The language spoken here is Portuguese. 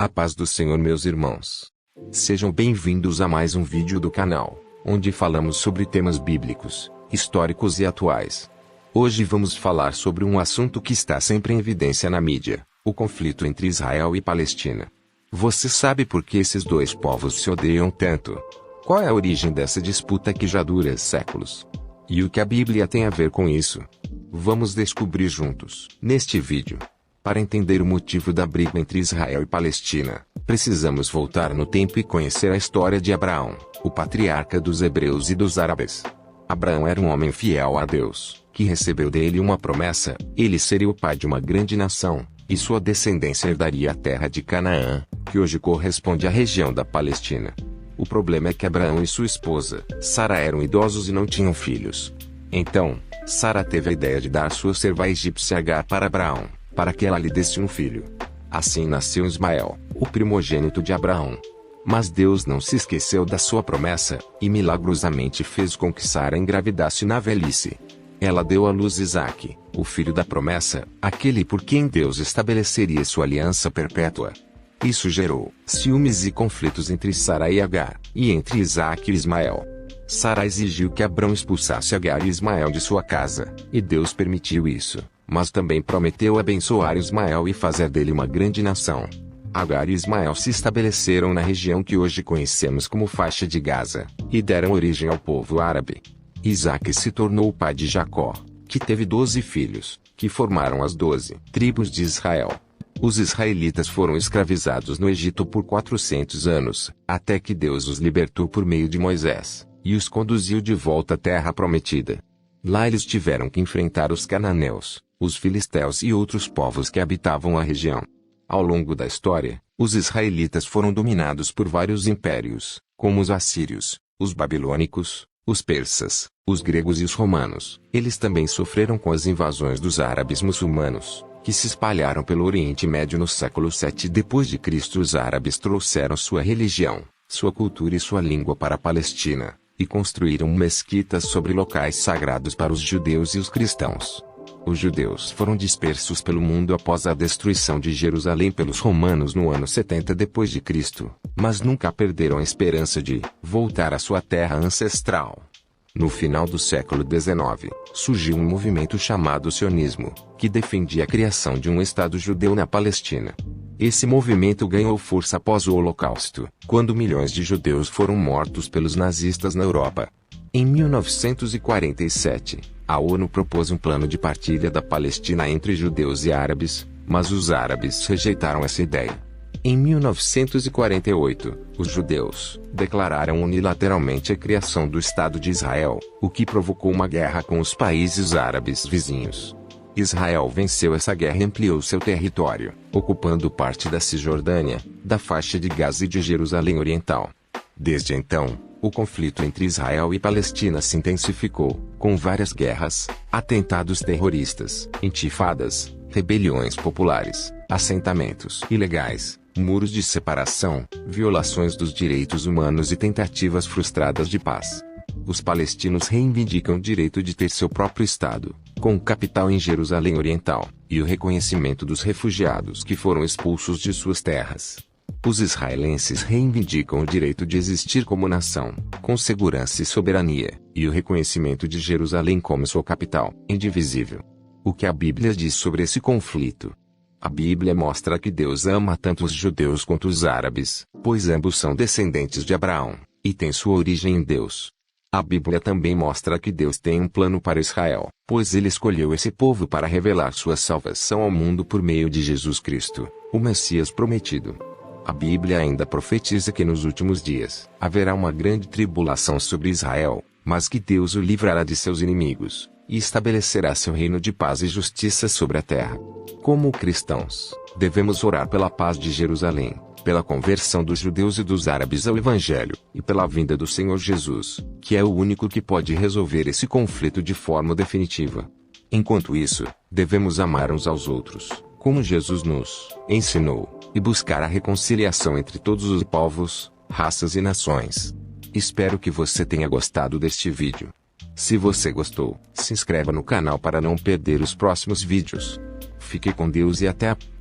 A paz do Senhor, meus irmãos. Sejam bem-vindos a mais um vídeo do canal, onde falamos sobre temas bíblicos, históricos e atuais. Hoje vamos falar sobre um assunto que está sempre em evidência na mídia, o conflito entre Israel e Palestina. Você sabe por que esses dois povos se odeiam tanto? Qual é a origem dessa disputa que já dura séculos? E o que a Bíblia tem a ver com isso? Vamos descobrir juntos, neste vídeo. Para entender o motivo da briga entre Israel e Palestina, precisamos voltar no tempo e conhecer a história de Abraão, o patriarca dos hebreus e dos árabes. Abraão era um homem fiel a Deus, que recebeu dele uma promessa: ele seria o pai de uma grande nação, e sua descendência herdaria a terra de Canaã, que hoje corresponde à região da Palestina. O problema é que Abraão e sua esposa, Sara, eram idosos e não tinham filhos. Então, Sara teve a ideia de dar sua serva egípcia Agar para Abraão, para que ela lhe desse um filho. Assim nasceu Ismael, o primogênito de Abraão. Mas Deus não se esqueceu da sua promessa, e milagrosamente fez com que Sara engravidasse na velhice. Ela deu à luz Isaque, o filho da promessa, aquele por quem Deus estabeleceria sua aliança perpétua. Isso gerou ciúmes e conflitos entre Sara e Agar, e entre Isaque e Ismael. Sara exigiu que Abrão expulsasse Agar e Ismael de sua casa, e Deus permitiu isso, mas também prometeu abençoar Ismael e fazer dele uma grande nação. Agar e Ismael se estabeleceram na região que hoje conhecemos como faixa de Gaza, e deram origem ao povo árabe. Isaque se tornou o pai de Jacó, que teve 12 filhos, que formaram as 12 tribos de Israel. Os israelitas foram escravizados no Egito por 400 anos, até que Deus os libertou por meio de Moisés, e os conduziu de volta à terra prometida. Lá eles tiveram que enfrentar os cananeus, os filisteus e outros povos que habitavam a região. Ao longo da história, os israelitas foram dominados por vários impérios, como os assírios, os babilônicos, os persas, os gregos e os romanos. Eles também sofreram com as invasões dos árabes muçulmanos, que se espalharam pelo Oriente Médio no século VII d.C. Os árabes trouxeram sua religião, sua cultura e sua língua para a Palestina, e construíram mesquitas sobre locais sagrados para os judeus e os cristãos. Os judeus foram dispersos pelo mundo após a destruição de Jerusalém pelos romanos no ano 70 d.C., mas nunca perderam a esperança de voltar à sua terra ancestral. No final do século XIX, surgiu um movimento chamado sionismo, que defendia a criação de um Estado judeu na Palestina. Esse movimento ganhou força após o Holocausto, quando milhões de judeus foram mortos pelos nazistas na Europa. Em 1947, a ONU propôs um plano de partilha da Palestina entre judeus e árabes, mas os árabes rejeitaram essa ideia. Em 1948, os judeus declararam unilateralmente a criação do Estado de Israel, o que provocou uma guerra com os países árabes vizinhos. Israel venceu essa guerra e ampliou seu território, ocupando parte da Cisjordânia, da faixa de Gaza e de Jerusalém Oriental. Desde então, o conflito entre Israel e Palestina se intensificou, com várias guerras, atentados terroristas, intifadas, rebeliões populares, assentamentos ilegais, muros de separação, violações dos direitos humanos e tentativas frustradas de paz. Os palestinos reivindicam o direito de ter seu próprio Estado, com capital em Jerusalém Oriental, e o reconhecimento dos refugiados que foram expulsos de suas terras. Os israelenses reivindicam o direito de existir como nação, com segurança e soberania, e o reconhecimento de Jerusalém como sua capital, indivisível. O que a Bíblia diz sobre esse conflito? A Bíblia mostra que Deus ama tanto os judeus quanto os árabes, pois ambos são descendentes de Abraão, e têm sua origem em Deus. A Bíblia também mostra que Deus tem um plano para Israel, pois ele escolheu esse povo para revelar sua salvação ao mundo por meio de Jesus Cristo, o Messias prometido. A Bíblia ainda profetiza que nos últimos dias haverá uma grande tribulação sobre Israel, mas que Deus o livrará de seus inimigos, e estabelecerá seu reino de paz e justiça sobre a terra. Como cristãos, devemos orar pela paz de Jerusalém, pela conversão dos judeus e dos árabes ao Evangelho, e pela vinda do Senhor Jesus, que é o único que pode resolver esse conflito de forma definitiva. Enquanto isso, devemos amar uns aos outros, como Jesus nos ensinou, e buscar a reconciliação entre todos os povos, raças e nações. Espero que você tenha gostado deste vídeo. Se você gostou, se inscreva no canal para não perder os próximos vídeos. Fique com Deus e até a próxima.